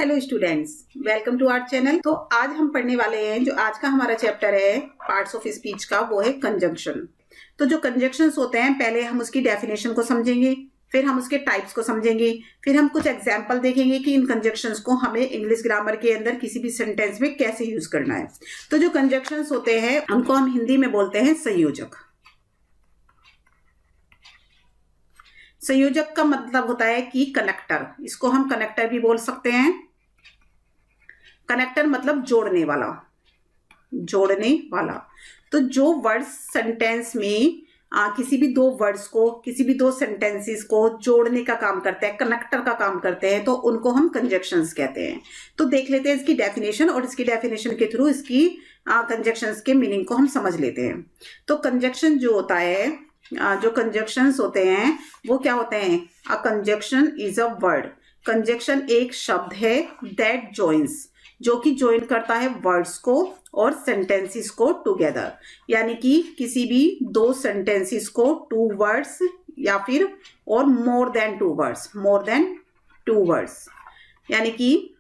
Hello students, welcome to our channel. तो आज हम पढ़ने वाले हैं, जो आज का हमारा चैप्टर है पार्ट्स ऑफ स्पीच का, वो है कंजंक्शन। तो जो कंजंक्शंस होते हैं, पहले हम उसकी डेफिनेशन को समझेंगे, फिर हम उसके टाइप्स को समझेंगे, फिर हम कुछ एग्जाम्पल देखेंगे कि इन कंजंक्शंस को हमें इंग्लिश ग्रामर के अंदर किसी भी सेंटेंस में कैसे यूज करना है। तो जो कंजंक्शंस होते हैं उनको हम हिंदी में बोलते हैं संयोजक। संयोजक का मतलब होता है कि कनेक्टर, इसको हम कनेक्टर भी बोल सकते हैं। कनेक्टर मतलब जोड़ने वाला, जोड़ने वाला। तो जो वर्ड्स सेंटेंस में किसी भी दो वर्ड्स को, किसी भी दो सेंटेंसेस को जोड़ने का काम करते हैं, कनेक्टर का काम करते हैं, तो उनको हम कंजंक्शंस कहते हैं। तो देख लेते हैं इसकी डेफिनेशन, और इसकी डेफिनेशन के थ्रू इसकी कंजंक्शंस के मीनिंग को हम समझ लेते हैं। तो कंजंक्शन जो होता है, जो कंजंक्शंस होते हैं वो क्या होते हैं? A conjunction is a word. Conjunction एक शब्द है दैट जॉइंस, जो कि ज्वाइन करता है वर्ड्स को और सेंटेंसेस को टुगेदर। यानी कि किसी भी दो सेंटेंसेस को, टू वर्ड्स या फिर और more than two words, more than two words. यानी कि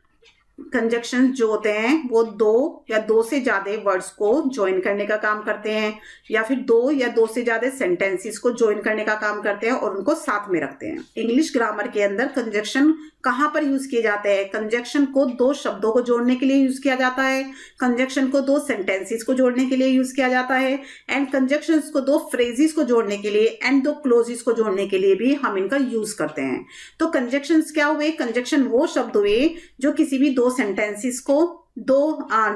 कंजंक्शन जो होते हैं वो दो या दो से ज्यादा वर्ड्स को ज्वाइन करने का काम करते हैं, या फिर दो या दो से ज्यादा सेंटेंसेस को ज्वाइन करने का काम करते हैं और उनको साथ में रखते हैं। इंग्लिश ग्रामर के अंदर कंजंक्शन कहाँ पर यूज किए जाते हैं? कंजंक्शन को दो शब्दों को जोड़ने के लिए यूज किया जाता है, कंजंक्शन को दो सेंटेंसेस को जोड़ने के लिए यूज किया जाता है, एंड कंजंक्शंस को दो फ्रेजेस को जोड़ने के लिए एंड दो क्लोजेस को जोड़ने के लिए भी हम इनका यूज करते हैं। तो कंजंक्शंस क्या हुए? कंजंक्शन वो शब्द हुए जो किसी भी दो सेंटेंसेस को, दो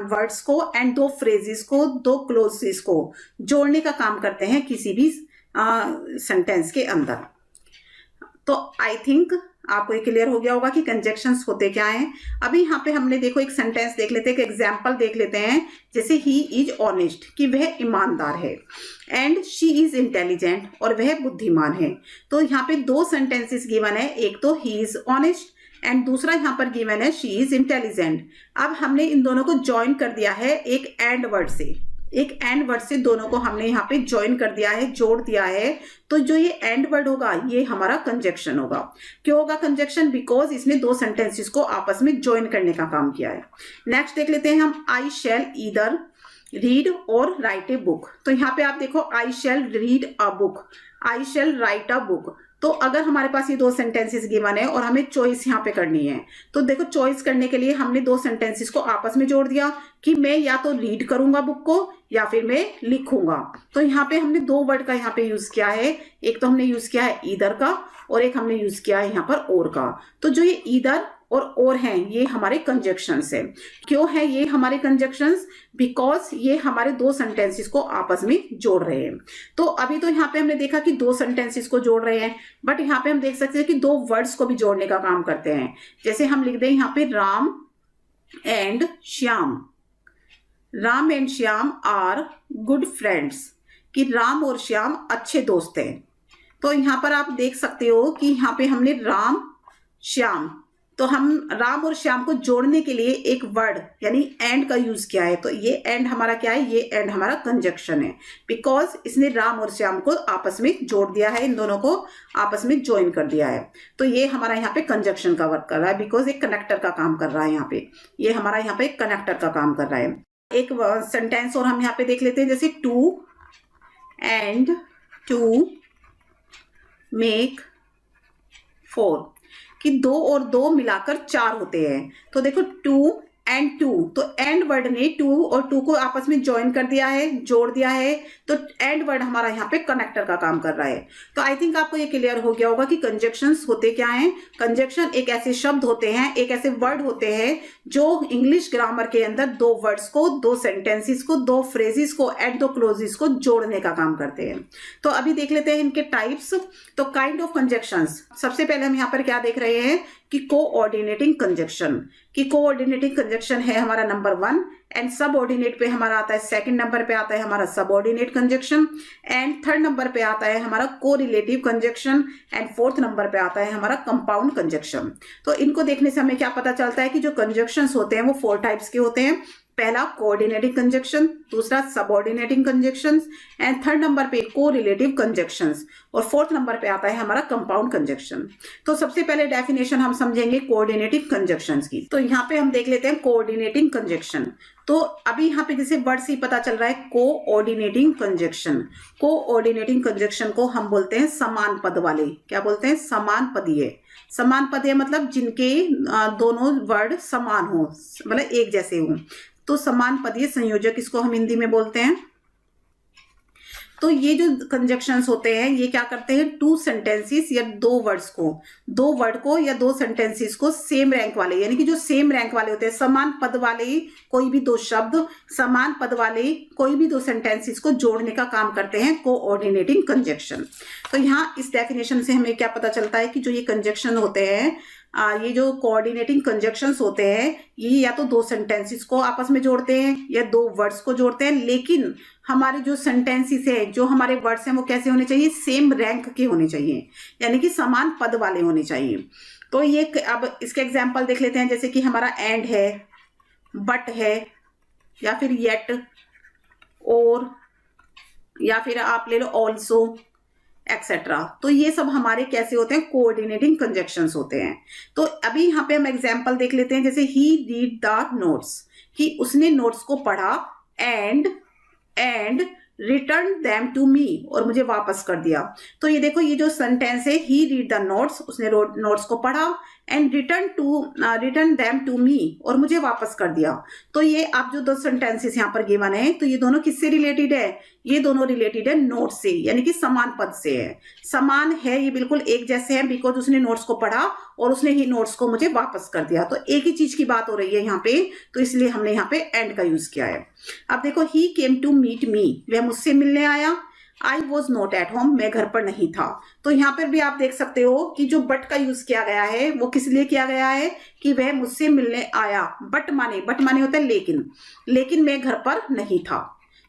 वर्ड्स को एंड दो फ्रेजेस को, दो क्लोजेस को जोड़ने का काम करते हैं किसी भी सेंटेंस के अंदर। तो आई थिंक आपको ये क्लियर हो गया होगा कि कंजंक्शंस होते क्या हैं। अभी यहाँ पे हमने देखो एक सेंटेंस देख लेते हैं, एक एग्जाम्पल देख लेते हैं। जैसे ही इज ऑनेस्ट, कि वह ईमानदार है, एंड शी इज इंटेलिजेंट, और वह बुद्धिमान है। तो यहाँ पे दो सेंटेंसेस गिवन है, एक तो ही इज ऑनेस्ट एंड दूसरा यहाँ पर गिवन है शी इज इंटेलिजेंट। अब हमने इन दोनों को ज्वाइन कर दिया है एक एंड वर्ड से, एक एंड वर्ड से दोनों को हमने यहाँ पे ज्वाइन कर दिया है, जोड़ दिया है। तो जो ये एंड वर्ड होगा ये हमारा कंजंक्शन होगा। क्यों होगा कंजंक्शन? बिकॉज इसने दो सेंटेंसेस को आपस में ज्वाइन करने का काम किया है। नेक्स्ट देख लेते हैं हम, आई शैल ईदर रीड और राइट ए बुक। तो यहाँ पे आप देखो, I shall read a book, I shall write a book. तो अगर हमारे पास ये दो सेंटेंसेस गिवन है और हमें चॉइस यहाँ पे करनी है, तो देखो चॉइस करने के लिए हमने दो सेंटेंसेस को आपस में जोड़ दिया कि मैं या तो रीड करूंगा बुक को या फिर मैं लिखूंगा। तो यहाँ पे हमने दो वर्ड का यहाँ पे यूज किया है, एक तो हमने यूज किया है ईदर का और एक हमने यूज किया है यहाँ पर और का। तो जो ये ईदर और हैं ये हमारे कंजंक्शंस है। क्यों है ये हमारे कंजंक्शंस? बिकॉज ये हमारे दो सेंटेंसेस को आपस में जोड़ रहे हैं। तो अभी तो यहाँ पे हमने देखा कि दो सेंटेंसेस को जोड़ रहे हैं, बट यहाँ पे हम देख सकते हैं कि दो वर्ड्स को भी जोड़ने का काम करते हैं। जैसे हम लिख दें यहाँ पे Ram and Shyam, Ram and Shyam are good friends, कि राम और श्याम अच्छे दोस्त हैं। तो यहाँ पर आप देख सकते हो कि यहाँ पे हमने राम श्याम, तो हम राम और श्याम को जोड़ने के लिए एक वर्ड यानी एंड का यूज किया है। तो ये एंड हमारा क्या है? ये एंड हमारा कंजंक्शन है, बिकॉज इसने राम और श्याम को आपस में जोड़ दिया है, इन दोनों को आपस में ज्वाइन कर दिया है। तो ये हमारा यहाँ पे कंजंक्शन का वर्क कर रहा है, बिकॉज एक कनेक्टर का काम कर रहा है। यहाँ पे ये हमारा यहाँ पे कनेक्टर का काम कर रहा है। एक सेंटेंस और हम यहाँ पे देख लेते हैं, जैसे two and two make four, कि दो और दो मिलाकर चार होते हैं। तो देखो टू एंड टू, तो एंड वर्ड ने टू और टू को आपस में ज्वाइन कर दिया है, जोड़ दिया है। तो एंड वर्ड हमारा यहाँ पे कनेक्टर का काम कर रहा है। तो आई थिंक आपको ये क्लियर हो गया होगा कि कंजंक्शंस होते क्या हैं। कंजंक्शन एक ऐसे शब्द होते हैं, एक ऐसे वर्ड होते हैं जो इंग्लिश ग्रामर के अंदर दो वर्ड्स को, दो सेंटेंसेस को, दो फ्रेजेस को एंड दो क्लोजेस को जोड़ने का काम करते हैं। तो अभी देख लेते हैं इनके टाइप्स। तो काइंड ऑफ कंजंक्शंस, सबसे पहले हम यहाँ पर क्या देख रहे हैं कि कोऑर्डिनेटिंग कंजंक्शन, कि कोऑर्डिनेटिंग कंजंक्शन है हमारा नंबर 1, एंड सबऑर्डिनेट पे हमारा आता है, सेकंड नंबर पे आता है हमारा subordinate conjunction, and third number पे आता है हमारा correlative conjunction, and fourth number पे आता है हमारा कंपाउंड कंजंक्शन। तो इनको देखने से हमें क्या पता चलता है कि जो कंजंक्शंस होते हैं वो 4 टाइप्स के होते हैं। पहला कोऑर्डिनेटिंग कंजक्शन, दूसरा subordinating conjunctions, and third number पे कोरिलेटिव कंजक्शंस, और फोर्थ नंबर पे आता है हमारा कंपाउंड कंजक्शन। तो सबसे पहले डेफिनेशन हम समझेंगे कोऑर्डिनेटिव कंजक्शंस की। तो यहाँ पे हम देख लेते हैं कोऑर्डिनेटिंग कंजक्शन। तो अभी यहाँ पे जैसे वर्ड से ही पता चल रहा है कोऑर्डिनेटिंग कंजक्शन। कोऑर्डिनेटिंग कंजक्शन को हम बोलते हैं समान पद वाले। क्या बोलते हैं? समान पदीय। समान पदीय मतलब जिनके दोनों वर्ड समान हो, मतलब एक जैसे हो, तो समान पदीय संयोजक इसको हम हिंदी में बोलते हैं। तो ये जो कंजक्शंस होते हैं ये क्या करते हैं? टू सेंटेंसेस या दो वर्ड को या दो सेंटेंसेस को सेम रैंक वाले, यानी कि जो सेम रैंक वाले होते हैं, समान पद वाले कोई भी दो शब्द, समान पद वाले कोई भी दो सेंटेंसेस को जोड़ने का काम करते हैं कोऑर्डिनेटिंग कंजक्शन। तो यहाँ इस डेफिनेशन से हमें क्या पता चलता है कि जो ये कंजक्शन होते हैं, ये जो कोऑर्डिनेटिंग कंजक्शंस होते हैं, ये या तो दो सेंटेंसेस को आपस में जोड़ते हैं या दो वर्ड्स को जोड़ते हैं, लेकिन हमारे जो सेंटेंसेस है, जो हमारे वर्ड्स हैं, वो कैसे होने चाहिए? सेम रैंक के होने चाहिए, यानी कि समान पद वाले होने चाहिए। तो ये अब इसके एग्जाम्पल देख लेते हैं, जैसे कि हमारा एंड है, बट है, या फिर येट, और, या फिर आप ले लो ऑल्सो, एक्सेट्रा। तो ये सब हमारे कैसे होते हैं? कोऑर्डिनेटिंग कंजक्शंस होते हैं। तो अभी यहाँ पे हम एग्जांपल देख लेते हैं, जैसे ही रीड द नोट्स, कि उसने नोट्स को पढ़ा, and return them to me, और मुझे वापस कर दिया। तो ये देखो, ये जो सेंटेंस है, ही रीड द नोट्स, उसने नोट्स को पढ़ा, and return them to me, और मुझे वापस कर दिया। तो ये आप जो दो सेंटेंसेस यहाँ पर गिवन है, तो ये दोनों किससे रिलेटेड है? ये दोनों रिलेटेड है नोट से, यानी कि समान पद से है। समान है, ये बिल्कुल एक जैसे हैं, बिकॉज उसने नोट्स को पढ़ा और उसने ही नोट्स को मुझे वापस कर दिया। तो एक ही चीज की बात हो रही है यहाँ पे, तो इसलिए हमने यहाँ पे एंड का यूज किया है। अब देखो, ही केम टू मीट मी, वह मुझसे मिलने आया। I was not at home, मैं घर पर नहीं था। तो यहाँ पर भी आप देख सकते हो कि जो बट का यूज किया गया है वो किस लिए किया गया है? कि वह मुझसे मिलने आया। बट माने होता है लेकिन मैं घर पर नहीं था।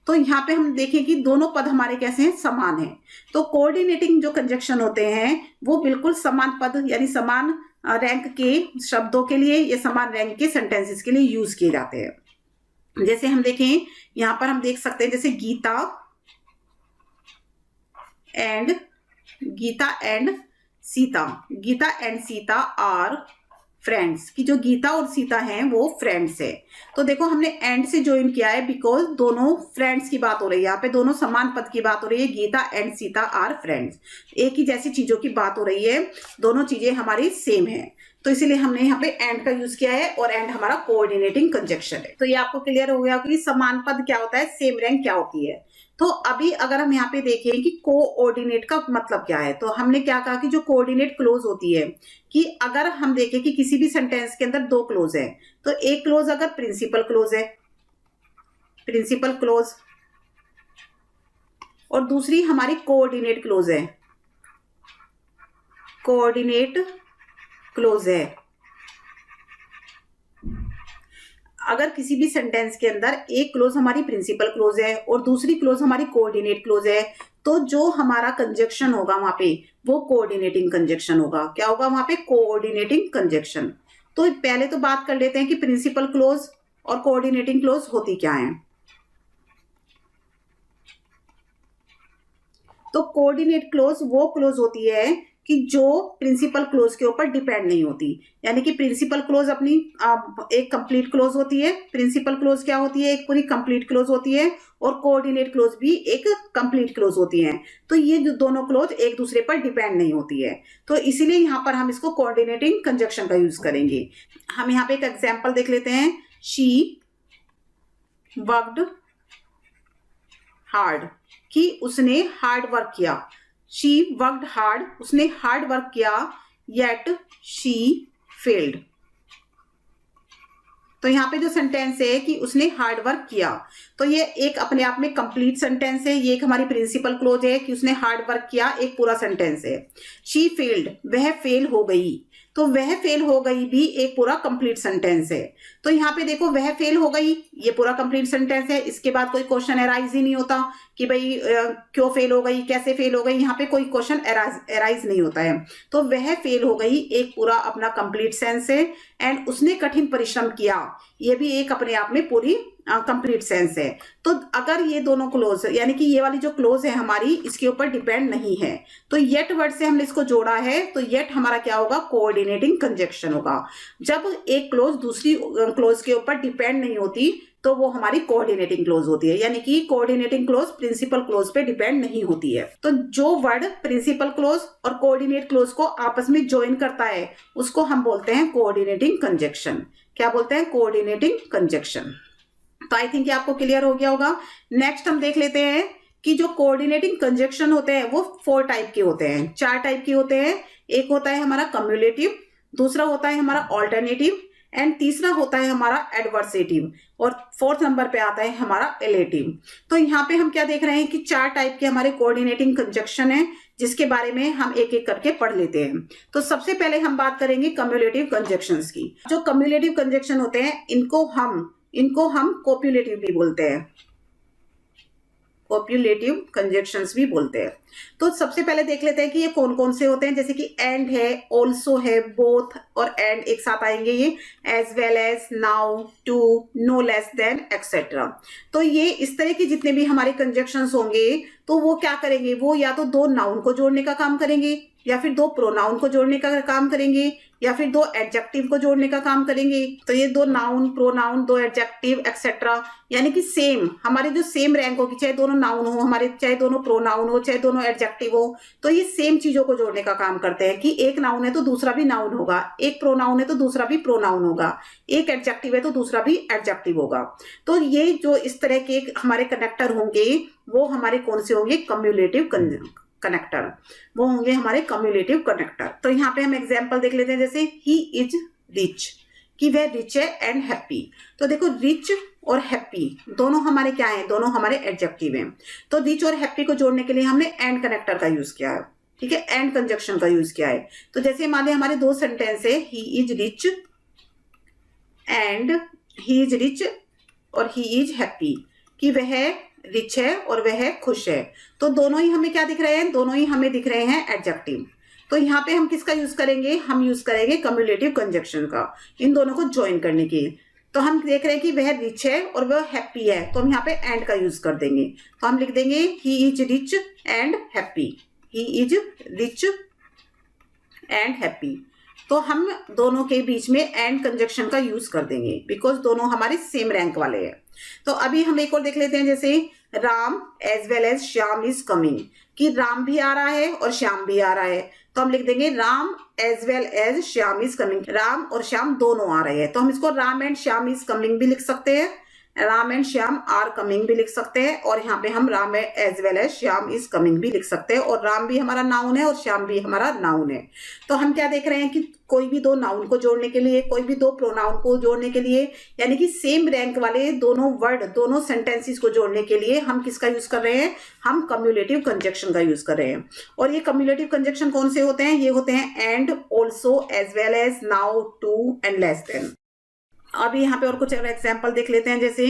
तो यहाँ पे हम देखें कि दोनों पद हमारे कैसे हैं? समान हैं। तो कोऑर्डिनेटिंग जो कंजक्शन होते हैं वो बिल्कुल समान पद, यानी समान रैंक के शब्दों के लिए या समान रैंक के सेंटेंसेस के लिए यूज किए जाते हैं। जैसे हम देखें, यहाँ पर हम देख सकते हैं, जैसे Geeta and Sita are friends, की जो गीता और सीता हैं वो फ्रेंड्स है। तो देखो, हमने एंड से ज्वाइन किया है बिकॉज दोनों फ्रेंड्स की बात हो रही है, यहाँ पे दोनों समान पद की बात हो रही है। Geeta and Sita are friends, एक ही जैसी चीजों की बात हो रही है, दोनों चीजें हमारी सेम है, तो इसीलिए हमने यहाँ पे एंड का यूज किया है, और एंड हमारा कोऑर्डिनेटिंग कंजक्शन है। तो ये आपको क्लियर हो गया कि समान पद क्या होता है, सेम रैंक क्या होती है। तो अभी अगर हम यहाँ पे देखें कि कोऑर्डिनेट का मतलब क्या है, तो हमने क्या कहा कि जो कोऑर्डिनेट क्लोज होती है, कि अगर हम देखें कि किसी भी सेंटेंस के अंदर दो क्लोज है, तो एक क्लोज अगर प्रिंसिपल क्लोज और दूसरी हमारी कोऑर्डिनेट क्लोज है, अगर किसी भी सेंटेंस के अंदर एक क्लोज हमारी प्रिंसिपल क्लोज है और दूसरी क्लोज हमारी कोऑर्डिनेट क्लोज है, तो जो हमारा कंजक्शन होगा वहां पे वो कोऑर्डिनेटिंग कंजक्शन होगा। क्या होगा वहां पे? Coordinating conjunction. तो पहले तो बात कर लेते हैं कि प्रिंसिपल क्लोज और कोऑर्डिनेटिंग क्लोज होती क्या है। तो कोऑर्डिनेट क्लोज वो क्लोज होती है कि जो प्रिंसिपल क्लोज के ऊपर डिपेंड नहीं होती, यानी कि प्रिंसिपल क्लोज अपनी एक कंप्लीट क्लोज होती है। प्रिंसिपल क्लोज क्या होती है? एक पूरी कंप्लीट क्लोज होती है, और कोऑर्डिनेट क्लोज भी एक कंप्लीट क्लोज होती है। तो ये जो दोनों क्लोज एक दूसरे पर डिपेंड नहीं होती है, तो इसीलिए यहाँ पर हम इसको कोऑर्डिनेटिंग कंजक्शन का यूज करेंगे। हम यहाँ पे एक एग्जाम्पल देख लेते हैं, शी वर्कड हार्ड, कि उसने हार्ड वर्क किया। शी वर्कड हार्ड, उसने हार्ड वर्क किया, येट शी फेल्ड। तो यहाँ पे जो सेंटेंस है कि उसने हार्ड वर्क किया, तो ये एक अपने आप में कंप्लीट सेंटेंस है। ये एक हमारी प्रिंसिपल क्लोज है कि उसने हार्ड वर्क किया, एक पूरा सेंटेंस है। शी फेल्ड, वह फेल हो गई, तो वह फेल हो गई भी एक पूरा कंप्लीट सेंटेंस है। तो यहाँ पे देखो, वह फेल हो गई, ये पूरा कंप्लीट सेंटेंस है। इसके बाद कोई क्वेश्चन एराइज ही नहीं होता कि भाई क्यों फेल हो गई, कैसे फेल हो गई, यहाँ पे कोई क्वेश्चन एराइज नहीं होता है। तो वह फेल हो गई एक पूरा अपना कंप्लीट सेंस है। एंड उसने कठिन परिश्रम किया, ये भी एक अपने आप में पूरी कंप्लीट सेंस है। तो अगर ये दोनों क्लोज यानी कि ये वाली जो क्लोज है हमारी इसके ऊपर डिपेंड नहीं है, तो येट वर्ड से हमने इसको जोड़ा है, तो येट हमारा क्या होगा, कोऑर्डिनेटिंग कंजक्शन होगा। जब एक क्लोज दूसरी क्लोज के ऊपर डिपेंड नहीं होती तो वो हमारी कोऑर्डिनेटिंग क्लोज होती है, यानी कि कोऑर्डिनेटिंग क्लोज प्रिंसिपल क्लोज पे डिपेंड नहीं होती है। तो जो वर्ड प्रिंसिपल क्लोज और कोऑर्डिनेट क्लोज को आपस में ज्वाइन करता है उसको हम बोलते हैं कोऑर्डिनेटिंग कंजक्शन। क्या बोलते हैं, कोऑर्डिनेटिंग कंजक्शन। तो आई थिंक ये आपको क्लियर हो गया होगा। नेक्स्ट हम देख लेते हैं कि जो कोऑर्डिनेटिंग कंजक्शन होते हैं वो 4 टाइप के होते हैं, 4 टाइप के होते हैं। एक होता है हमारा कम्युलेटिव, दूसरा होता है हमारा ऑल्टरनेटिव, एंड तीसरा होता है हमारा एडवर्सेटिव, और 4th नंबर पे आता है हमारा एलेटिव। तो यहाँ पे हम क्या देख रहे हैं कि 4 टाइप के हमारे कोऑर्डिनेटिंग कंजक्शन है, जिसके बारे में हम एक एक करके पढ़ लेते हैं। तो सबसे पहले हम बात करेंगे कम्युलेटिव कंजक्शंस की। जो कम्युलेटिव कंजक्शन होते हैं इनको हम कोप्युलेटिव भी बोलते हैं, कोप्युलेटिव कंजक्शंस भी बोलते हैं। तो सबसे पहले देख लेते हैं कि ये कौन कौन से होते हैं, जैसे कि एंड है, ऑल्सो है, बोथ और एंड एक साथ आएंगे, ये as well as, now, to, no less than, etcetera. तो ये इस तरह के जितने भी हमारे कंजक्शंस होंगे तो वो क्या करेंगे, वो या तो 2 नाउन को जोड़ने का काम करेंगे, या फिर 2 प्रोनाउन को जोड़ने का काम करेंगे, या फिर 2 एडजेक्टिव को जोड़ने का काम करेंगे। तो ये 2 नाउन, प्रोनाउन, 2 एडजेक्टिव एक्सेट्रा, यानी कि सेम हमारे जो सेम रैंक होगी, चाहे दोनों नाउन हो हमारे, चाहे दोनों प्रोनाउन हो, चाहे दोनों एडजेक्टिव हो, तो ये सेम चीजों को जोड़ने का काम करते हैं कि एक नाउन है तो दूसरा भी नाउन होगा, एक प्रोनाउन है तो दूसरा भी प्रोनाउन होगा, एक एडजेक्टिव है तो दूसरा भी एडजेक्टिव होगा। तो ये जो इस तरह के हमारे कनेक्टर होंगे वो हमारे कौन से होंगे, कम्युलेटिव कनेक्टर, वो होंगे हमारे कम्युलेटिव कनेक्टर। तो यहाँ पे हम एग्जांपल देख लेते हैं, जैसे ही इज रिच, कि वह रिच है एंड हैप्पी। तो देखो रिच और हैप्पी दोनों हमारे क्या हैं, दोनों हमारे एडजेक्टिव हैं। तो रिच और हैप्पी को जोड़ने के लिए हमने एंड कनेक्टर का यूज किया है, ठीक है, एंड कंजक्शन का यूज किया है। तो जैसे मान लें हमारे 2 सेंटेंस है, he is rich and he is rich और ही इज हैप्पी, कि वह रिच है और वह खुश है। तो दोनों ही हमें क्या दिख रहे हैं, दोनों ही हमें दिख रहे हैं एडजेक्टिव। तो यहाँ पे हम किसका यूज करेंगे, हम यूज करेंगे कम्युलेटिव कंजक्शन का, इन दोनों को ज्वाइन करने के। तो हम देख रहे हैं कि वह रिच है और वह हैप्पी है, तो हम यहाँ पे एंड का यूज कर देंगे। तो हम लिख देंगे he is rich and happy, he is rich and happy. तो हम दोनों के बीच में एंड कंजक्शन का यूज कर देंगे, बिकॉज दोनों हमारे सेम रैंक वाले हैं। तो अभी हम एक और देख लेते हैं, जैसे Ram as well as Shyam is coming, कि राम भी आ रहा है और श्याम भी आ रहा है। तो हम लिख देंगे Ram as well as Shyam is coming, Ram और श्याम दोनों आ रहे हैं। तो हम इसको Ram and Shyam is coming भी लिख सकते हैं, Ram and Shyam are coming भी लिख सकते हैं, और यहाँ पे हम Ram as well as Shyam is coming भी लिख सकते हैं। और राम भी हमारा नाउन है और श्याम भी हमारा नाउन है। तो हम क्या देख रहे हैं कि कोई भी 2 नाउन को जोड़ने के लिए, कोई भी 2 प्रोनाउन को जोड़ने के लिए, यानी कि सेम रैंक वाले दोनों वर्ड, दोनों सेंटेंसेस को जोड़ने के लिए हम किसका यूज कर रहे हैं, हम कम्युलेटिव कंजक्शन का यूज कर रहे हैं। और ये कम्युलेटिव कंजक्शन कौन से होते हैं, ये होते हैं and, also, as well as, now, to and less than. अभी यहाँ पे और कुछ एग्जाम्पल देख लेते हैं, जैसे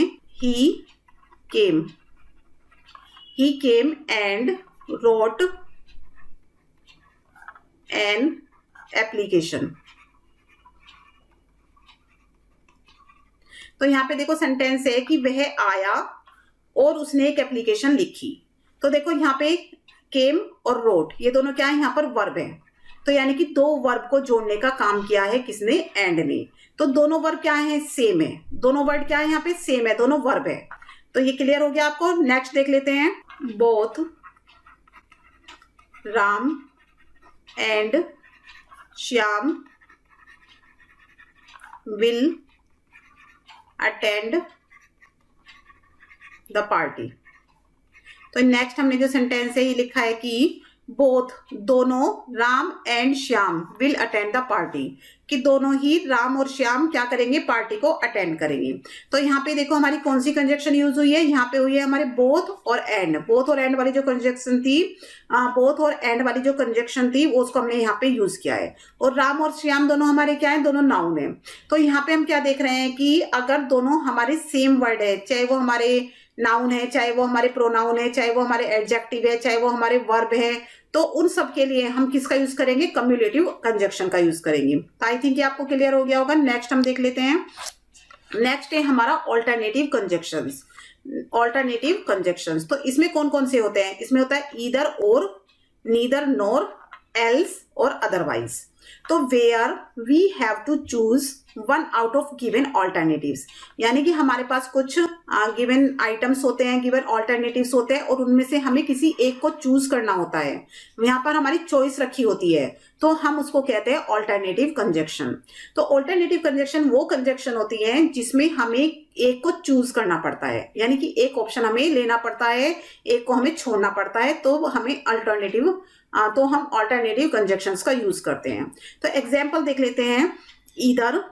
he came and wrote an application। तो यहाँ पे देखो सेंटेंस है कि वह आया और उसने एक एप्लीकेशन लिखी। तो देखो यहाँ पे केम और रोट, ये दोनों क्या है, यहाँ पर वर्ब है। तो यानी कि 2 वर्ब को जोड़ने का काम किया है किसने, एंड ने। तो दोनों वर्ब क्या है, सेम है, दोनों वर्ड क्या है यहाँ पे, सेम है, दोनों वर्ब है। तो ये क्लियर हो गया आपको। नेक्स्ट देख लेते हैं, both Ram and Shyam will attend the party. तो नेक्स्ट हमने जो सेंटेंस है ये लिखा है कि बोथ, दोनों, Ram and Shyam will attend the party, कि दोनों ही राम और श्याम क्या करेंगे, पार्टी को अटेंड करेंगे। तो यहाँ पे देखो हमारी कौन सी कंजक्शन यूज हुई है, यहाँ पे हुई है हमारे बोथ और एंड। बोथ और एंड वाली जो कंजक्शन थी, बोथ और एंड वाली जो कंजक्शन थी वो उसको हमने यहाँ पे यूज किया है। और राम और श्याम दोनों हमारे क्या है, दोनों नाउन है। तो यहाँ पे हम क्या देख रहे हैं कि अगर दोनों हमारे सेम वर्ड है, चाहे वो हमारे नाउन है, चाहे वो हमारे प्रोनाउन है, चाहे वो हमारे एडजेक्टिव है, चाहे वो हमारे वर्ब है, तो उन सब के लिए हम किसका यूज करेंगे, कम्युलेटिव कंजक्शन का यूज करेंगे। तो आई थिंक ये आपको क्लियर हो गया होगा। नेक्स्ट हम देख लेते हैं, नेक्स्ट है हमारा ऑल्टरनेटिव कंजक्शंस। ऑल्टरनेटिव कंजक्शंस तो इसमें कौन कौन से होते हैं? इसमें होता है either or, neither nor, else or otherwise. तो where we have to choose one out of given alternatives, यानी कि हमारे पास कुछ गिवन आइटम्स होते हैं, गिवन ऑल्टरनेटिव्स होते हैं और उनमें से हमें किसी एक को चूज करना होता है। यहाँ पर हमारी चॉइस रखी होती है तो हम उसको कहते हैं ऑल्टरनेटिव कंजक्शन। तो ऑल्टरनेटिव कंजक्शन वो कंजक्शन होती है जिसमें हमें एक को चूज करना पड़ता है, यानी कि एक ऑप्शन हमें लेना पड़ता है, एक को हमें छोड़ना पड़ता है, तो हमें अल्टरनेटिव तो हम ऑल्टरनेटिव कंजक्शंस का यूज करते हैं। तो एग्जाम्पल देख लेते हैं, ईदर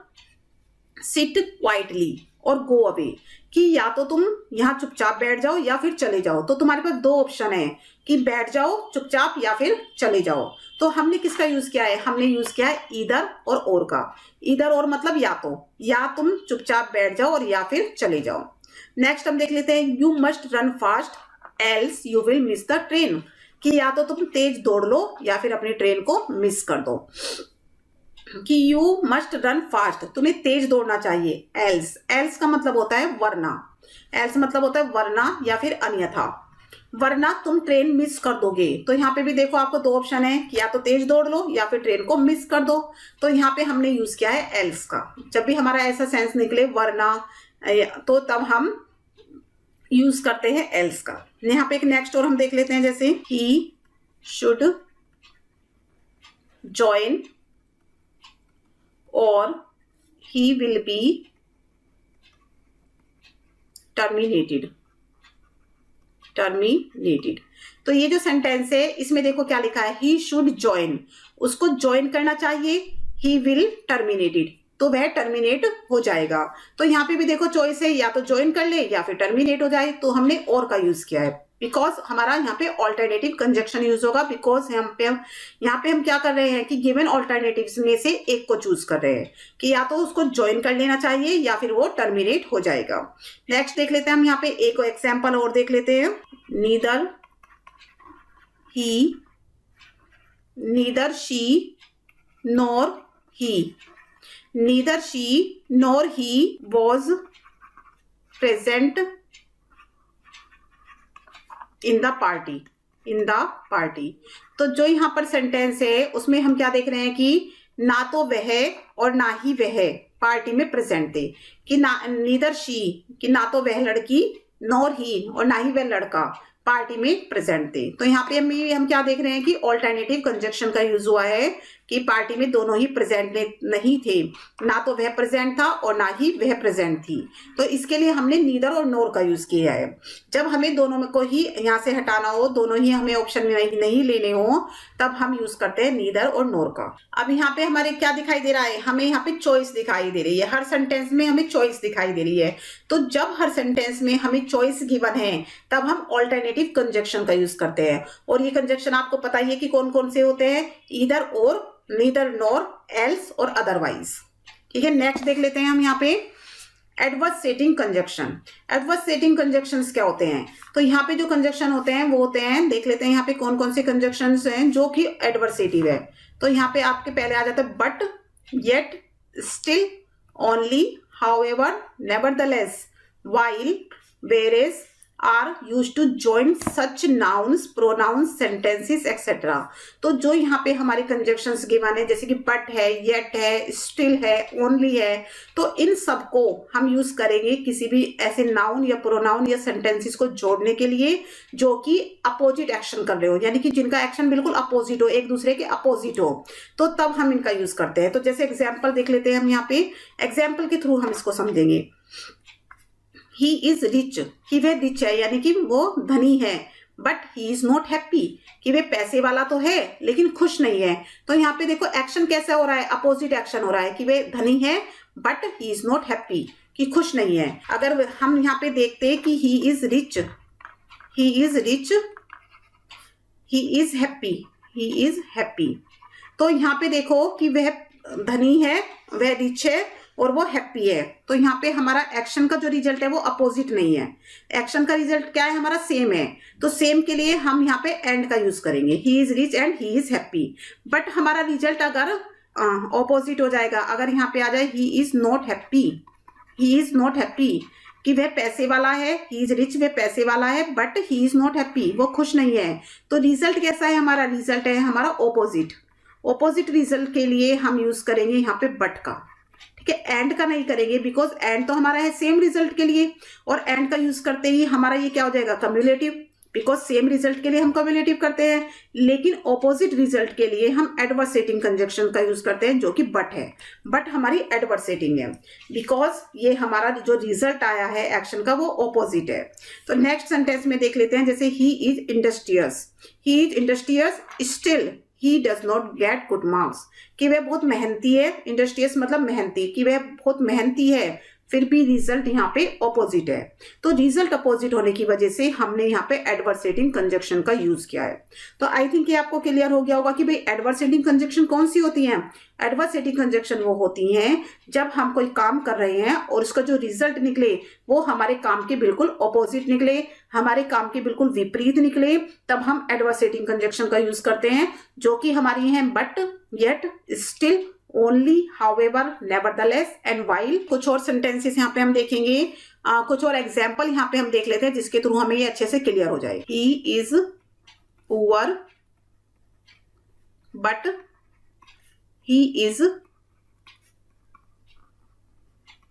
सिट क्वाइटली और गो अवे, कि या तो तुम यहाँ चुपचाप बैठ जाओ या फिर चले जाओ। तो तुम्हारे पास दो ऑप्शन है कि बैठ जाओ चुपचाप या फिर चले जाओ। तो हमने किसका यूज किया है? हमने यूज किया है ईदर और का। ईदर और मतलब या तो, या तुम चुपचाप बैठ जाओ और या फिर चले जाओ। नेक्स्ट हम देख लेते हैं, you must run fast else you will miss the train, कि या तो तुम तेज दौड़ लो या फिर अपनी ट्रेन को मिस कर दो। कि यू मस्ट रन फास्ट, तुम्हें तेज दौड़ना चाहिए। एल्स, एल्स का मतलब होता है वरना, एल्स मतलब होता है वरना या फिर अन्यथा, वरना तुम ट्रेन मिस कर दोगे। तो यहाँ पे भी देखो आपको दो ऑप्शन है कि या तो तेज दौड़ लो या फिर ट्रेन को मिस कर दो। तो यहाँ पे हमने यूज किया है एल्स का। जब भी हमारा ऐसा सेंस निकले वरना, तो तब हम यूज करते हैं एल्स का। यहाँ पे एक नेक्स्ट और हम देख लेते हैं, जैसे ही शुड ज्वाइन और he will be terminated. Terminated, तो ये जो सेंटेंस है इसमें देखो क्या लिखा है, ही शुड ज्वाइन, उसको ज्वाइन करना चाहिए, ही विल टर्मिनेटेड, तो वह टर्मिनेट हो जाएगा। तो यहाँ पे भी देखो चॉइस है, या तो ज्वाइन कर ले या फिर टर्मिनेट हो जाए। तो हमने और का यूज किया है बिकॉज हमारा यहाँ पे ऑल्टरनेटिव कंजक्शन यूज होगा। बिकॉज यहाँ पे हम क्या कर रहे हैं कि गिवन ऑल्टरनेटिव्स में से एक को चूज कर रहे हैं कि या तो उसको ज्वाइन कर लेना चाहिए या फिर वो टर्मिनेट हो जाएगा। नेक्स्ट देख लेते हैं हम यहाँ पे एक एग्जाम्पल और देख लेते हैं, neither she nor he, neither she nor he was present in the party. तो जो यहाँ पर सेंटेंस है उसमें हम क्या देख रहे हैं कि ना तो वह और ना ही वह पार्टी में प्रेजेंट थे, कि नीदर शी, कि ना तो वह लड़की, नॉर ही और ना ही वह लड़का पार्टी में प्रेजेंट थे। तो यहाँ पे हम क्या देख रहे हैं कि ऑल्टरनेटिव कंजक्शन का यूज हुआ है कि पार्टी में दोनों ही प्रेजेंट नहीं थे, ना तो वह प्रेजेंट था और ना ही वह प्रेजेंट थी। तो इसके लिए हमने नीदर और नोर का यूज किया है। जब हमें दोनों में को ही यहाँ से हटाना हो, दोनों ही हमें ऑप्शन में नहीं लेने हो, तब हम यूज करते हैं नीदर और नोर का। अब यहाँ पे हमारे क्या दिखाई दे रहा है, हमें यहाँ पे चॉइस दिखाई दे रही है, हर सेंटेंस में हमें चॉइस दिखाई दे रही है। तो जब हर सेंटेंस में हमें चॉइस गिवन है तब हम ऑल्टरनेटिव कंजक्शन का यूज करते हैं। और ये कंजक्शन आपको पता ही है कि कौन कौन से होते हैं, either or, neither nor, else or otherwise. ठीक है, नेक्स्ट देख लेते हैं हम यहाँ पे एडवर्सेटिंग कंजक्शन। एडवर्सेटिंग कंजक्शंस क्या होते हैं? तो यहाँ पे जो कंजक्शन होते हैं वो होते हैं, देख लेते हैं यहाँ पे कौन कौन से कंजक्शंस हैं जो कि एडवर्सेटिव है। तो यहाँ पे आपके पहले आ जाता है but, yet, still, only, however, nevertheless, while, whereas are used to join such nouns, pronouns, sentences, etc. तो जो यहाँ पे हमारे कंजक्शंस गिवन है, जैसे कि बट है, येट है, स्टिल है, ओनली है, तो इन सबको हम यूज करेंगे किसी भी ऐसे नाउन या प्रोनाउन या सेंटेंसेस को जोड़ने के लिए जो कि अपोजिट एक्शन कर रहे हो, यानी कि जिनका एक्शन बिल्कुल अपोजिट हो, एक दूसरे के अपोजिट हो, तो तब हम इनका यूज करते हैं। तो जैसे एग्जाम्पल देख लेते हैं हम यहाँ पे, एग्जाम्पल के थ्रू हम इसको समझेंगे। ही इज रिच, कि वह रिच है यानी कि वो धनी है, but he is not happy, कि वे पैसे वाला तो है लेकिन खुश नहीं है। तो यहाँ पे देखो एक्शन कैसा हो रहा है, अपोजिट एक्शन हो रहा है कि वे धनी है but he is not happy, कि खुश नहीं है। अगर हम यहाँ पे देखते कि he is rich, he is rich, he is happy, he is happy, तो यहाँ पे देखो कि वह धनी है, वह रिच है और वो हैप्पी है। तो यहाँ पे हमारा एक्शन का जो रिजल्ट है वो अपोजिट नहीं है, एक्शन का रिजल्ट क्या है हमारा, सेम है। तो सेम के लिए हम यहाँ पे एंड का यूज करेंगे, he is rich and he is happy. But हमारा रिजल्ट अगर ऑपोजिट हो जाएगा, अगर यहाँ पे आ जाए he is not happy, he is not happy, कि वह पैसे वाला है, ही इज रिच, वह पैसे वाला है, but he is not happy, वो खुश नहीं है। तो रिजल्ट कैसा है हमारा? रिजल्ट है हमारा ऑपोजिट। ऑपोजिट रिजल्ट के लिए हम यूज करेंगे यहाँ पे बट का, ठीक है, एंड का नहीं करेंगे, बिकॉज एंड तो हमारा है सेम रिजल्ट के लिए, और एंड का यूज करते ही हमारा ये क्या हो जाएगा? कम्युलेटिव, बिकॉज सेम रिजल्ट के लिए हम कम्युलेटिव करते हैं। लेकिन ऑपोजिट रिजल्ट के लिए हम एडवर्सेटिंग कंजक्शन का यूज करते हैं, जो कि बट है। बट हमारी एडवर्सेटिंग है, बिकॉज ये हमारा जो रिजल्ट आया है एक्शन का वो ऑपोजिट है। तो नेक्स्ट सेंटेंस में देख लेते हैं, जैसे he is industrious, he is industrious still he does not get good marks, कि वह बहुत मेहनती है, इंडस्ट्रियस मतलब मेहनती, कि वह बहुत मेहनती है, फिर भी रिजल्ट यहाँ पे ऑपोजिट है। तो रिजल्ट अपोजिट होने की वजह से हमने यहाँ पे एडवर्सेटिंग कंजक्शन का यूज किया है। तो आई थिंक ये आपको क्लियर हो गया होगा कि भाई एडवर्सेटिंग कंजक्शन कौन सी होती है। एडवर्सेटिंग कंजक्शन वो होती हैं जब हम कोई काम कर रहे हैं और उसका जो रिजल्ट निकले वो हमारे काम के बिल्कुल ऑपोजिट निकले, हमारे काम के बिल्कुल विपरीत निकले, तब हम एडवर्सेटिंग कंजक्शन का यूज करते हैं, जो कि हमारी है but, yet, still, only, however, nevertheless and while. कुछ और सेंटेंसेस यहाँ पे हम देखेंगे, कुछ और एग्जाम्पल यहाँ पे हम देख लेते हैं जिसके थ्रू हमें ये अच्छे से क्लियर हो जाए। He is poor but he is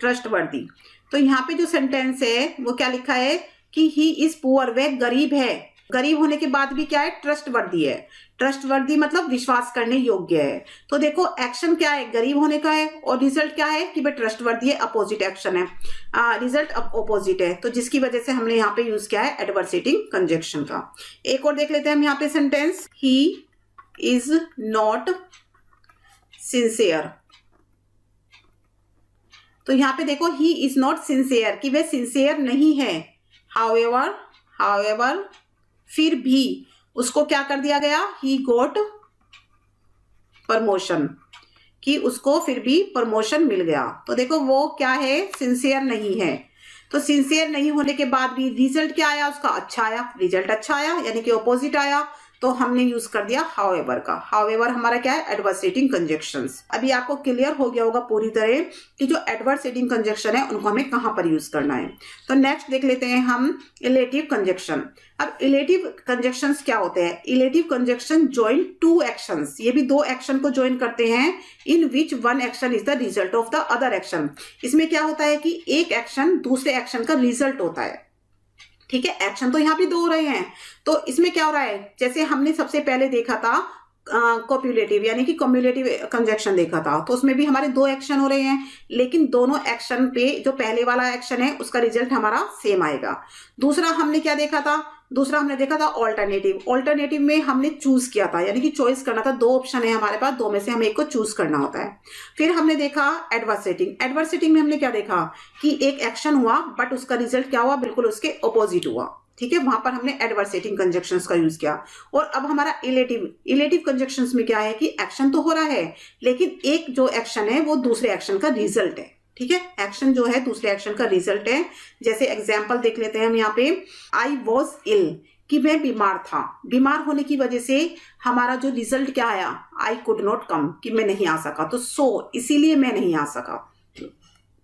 trustworthy. तो यहाँ पे जो सेंटेंस है वो क्या लिखा है कि ही इज पुअर, वह गरीब है, गरीब होने के बाद भी क्या है? ट्रस्टवर्दी है। ट्रस्टवर्दी मतलब विश्वास करने योग्य है। तो देखो एक्शन क्या है? गरीब होने का है, और रिजल्ट क्या है कि भाई ट्रस्टवर्दी है, अपोजिट एक्शन है, रिजल्ट अपोजिट है। तो जिसकी वजह से हमने यहाँ पे यूज किया है एडवर्सेटिंग कंजक्शन का। एक और देख लेते हैं हम यहाँ पे sentence, he is not sincere. तो यहाँ पे देखो ही इज नॉट सिंसियर, कि वह सिंसियर नहीं है। हाउएवर फिर भी उसको क्या कर दिया गया? ही गोट प्रमोशन, कि उसको फिर भी प्रमोशन मिल गया। तो देखो वो क्या है? सिंसियर नहीं है। तो सिंसियर नहीं होने के बाद भी रिजल्ट क्या आया उसका? अच्छा आया, रिजल्ट अच्छा आया, यानी कि ऑपोजिट आया। तो हमने यूज कर दिया हाउएवर का। हाउएवर हमारा क्या है? एडवर्सेटिंग कंजक्शंस। अभी आपको क्लियर हो गया होगा पूरी तरह कि जो एडवर्सेटिंग कंजक्शन है उनको हमें कहां पर यूज करना है। तो नेक्स्ट देख लेते हैं हम इलेटिव कंजक्शन। अब इलेटिव कंजक्शंस क्या होते हैं? Illative conjunction join two actions, ये भी दो एक्शन को ज्वाइन करते हैं, in which one action is the result of the other action. इसमें क्या होता है कि एक एक्शन दूसरे एक्शन का रिजल्ट होता है, ठीक है। एक्शन तो यहाँ पे दो हो रहे हैं, तो इसमें क्या हो रहा है? जैसे हमने सबसे पहले देखा था कॉप्युलेटिव यानी कि कम्युलेटिव कंजक्शन देखा था, तो उसमें भी हमारे दो एक्शन हो रहे हैं, लेकिन दोनों एक्शन पे जो पहले वाला एक्शन है उसका रिजल्ट हमारा सेम आएगा। दूसरा हमने क्या देखा था? दूसरा हमने देखा था ऑल्टरनेटिव। ऑल्टरनेटिव में हमने चूज किया था, यानी कि चॉइस करना था, दो ऑप्शन है हमारे पास, दो में से हमें एक को चूज करना होता है। फिर हमने देखा एडवर्सेटिंग। एडवर्सेटिंग में हमने क्या देखा कि एक एक्शन हुआ बट उसका रिजल्ट क्या हुआ? बिल्कुल उसके ऑपोजिट हुआ, ठीक है। वहां पर हमने एडवर्सेटिंग कंजक्शंस का यूज किया। और अब हमारा इलेटिव कंजक्शंस में क्या है कि एक्शन तो हो रहा है, लेकिन एक जो एक्शन है वो दूसरे एक्शन का रिजल्ट है, ठीक है। एक्शन जो है दूसरे एक्शन का रिजल्ट है। जैसे एग्जाम्पल देख लेते हैं हम यहाँ पे, आई वॉज इल, कि मैं बीमार था। बीमार होने की वजह से हमारा जो रिजल्ट क्या आया? आई कुड नॉट कम, कि मैं नहीं आ सका। तो सो इसीलिए मैं नहीं आ सका।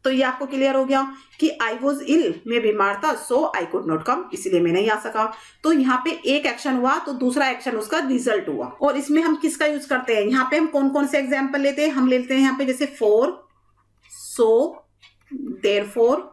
तो ये आपको क्लियर हो गया कि आई वॉज इल, मैं बीमार था, सो आई कुड नॉट कम, इसलिए मैं नहीं आ सका। तो यहाँ पे एक एक्शन हुआ तो दूसरा एक्शन उसका रिजल्ट हुआ। और इसमें हम किसका यूज करते हैं? यहाँ पे हम कौन कौन से एग्जाम्पल लेते हैं? हम लेते हैं यहाँ पे जैसे फॉर, सो, देयरफॉर,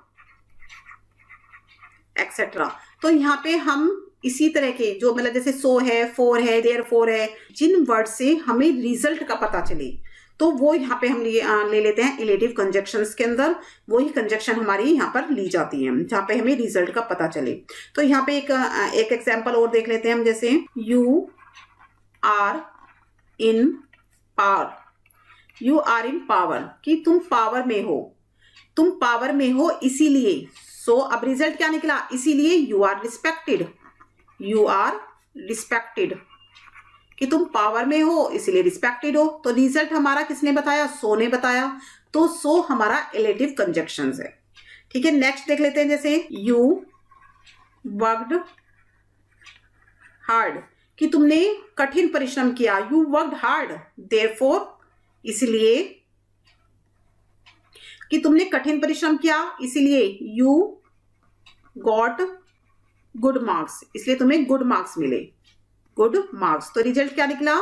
एक्सेट्रा। तो यहाँ पे हम इसी तरह के जो मतलब जैसे सो है, फोर है, देयरफॉर है, जिन वर्ड से हमें रिजल्ट का पता चले तो वो यहाँ पे हम ले लेते हैं इलेटिव कंजक्शंस के अंदर। वही कंजक्शन हमारी यहाँ पर ली जाती है जहाँ पे हमें रिजल्ट का पता चले। तो यहाँ पे एक एग्जाम्पल और देख लेते हैं हम, जैसे you are in power. You are in power, कि तुम पावर में हो, तुम पावर में हो इसीलिए। सो अब रिजल्ट क्या निकला? इसीलिए you are respected, you are respected, कि तुम पावर में हो इसलिए रिस्पेक्टेड हो। तो रिजल्ट हमारा किसने बताया? सो ने बताया। तो सो हमारा इलेटिव कंजक्शंस है, ठीक है। नेक्स्ट देख लेते हैं, जैसे यू वर्कड हार्ड, कि तुमने कठिन परिश्रम किया। यू वर्कड हार्ड, देयरफॉर, इसलिए। कि तुमने कठिन परिश्रम किया इसीलिए यू गॉट गुड मार्क्स, इसलिए तुम्हें गुड मार्क्स मिले, गुड मार्क्स। तो रिजल्ट क्या निकला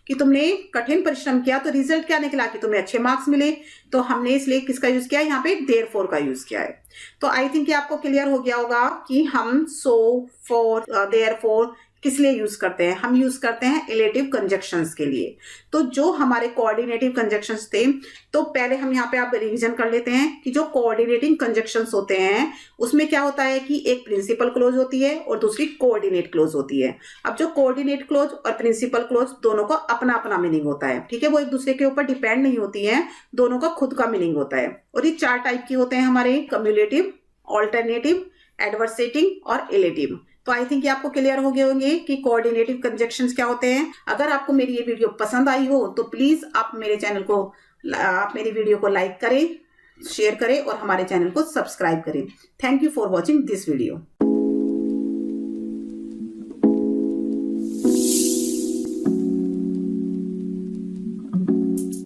कि तुमने कठिन परिश्रम किया, तो रिजल्ट क्या निकला कि तुम्हें अच्छे मार्क्स मिले। तो हमने इसलिए किसका यूज किया है, यहाँ पे देयरफॉर का यूज किया है। तो आई थिंक ये आपको क्लियर हो गया होगा कि हम सो, फॉर, देयरफॉर किस लिए यूज करते हैं। हम यूज करते हैं रिलेटिव कंजक्शंस के लिए। तो जो हमारे कोऑर्डिनेटिव कंजक्शंस थे, तो पहले हम यहाँ पे आप रिवीजन कर लेते हैं कि जो कोऑर्डिनेटिंग कंजक्शंस होते हैं उसमें क्या होता है कि एक प्रिंसिपल क्लोज होती है और दूसरी कोऑर्डिनेट क्लोज होती है। अब जो कोऑर्डिनेट क्लोज और प्रिंसिपल क्लोज दोनों का अपना अपना मीनिंग होता है, ठीक है, वो एक दूसरे के ऊपर डिपेंड नहीं होती है, दोनों का खुद का मीनिंग होता है। और ये 4 टाइप के होते हैं हमारे, कम्युलेटिव, ऑल्टरनेटिव, एडवर्सेटिंग और रिलेटिव। तो आई थिंक ये आपको क्लियर हो गए होंगे कि कोऑर्डिनेटिव कंजक्शंस क्या होते हैं। अगर आपको मेरी ये वीडियो पसंद आई हो तो प्लीज आप मेरी वीडियो को लाइक करें, शेयर करें और हमारे चैनल को सब्सक्राइब करें। Thank you for watching this video.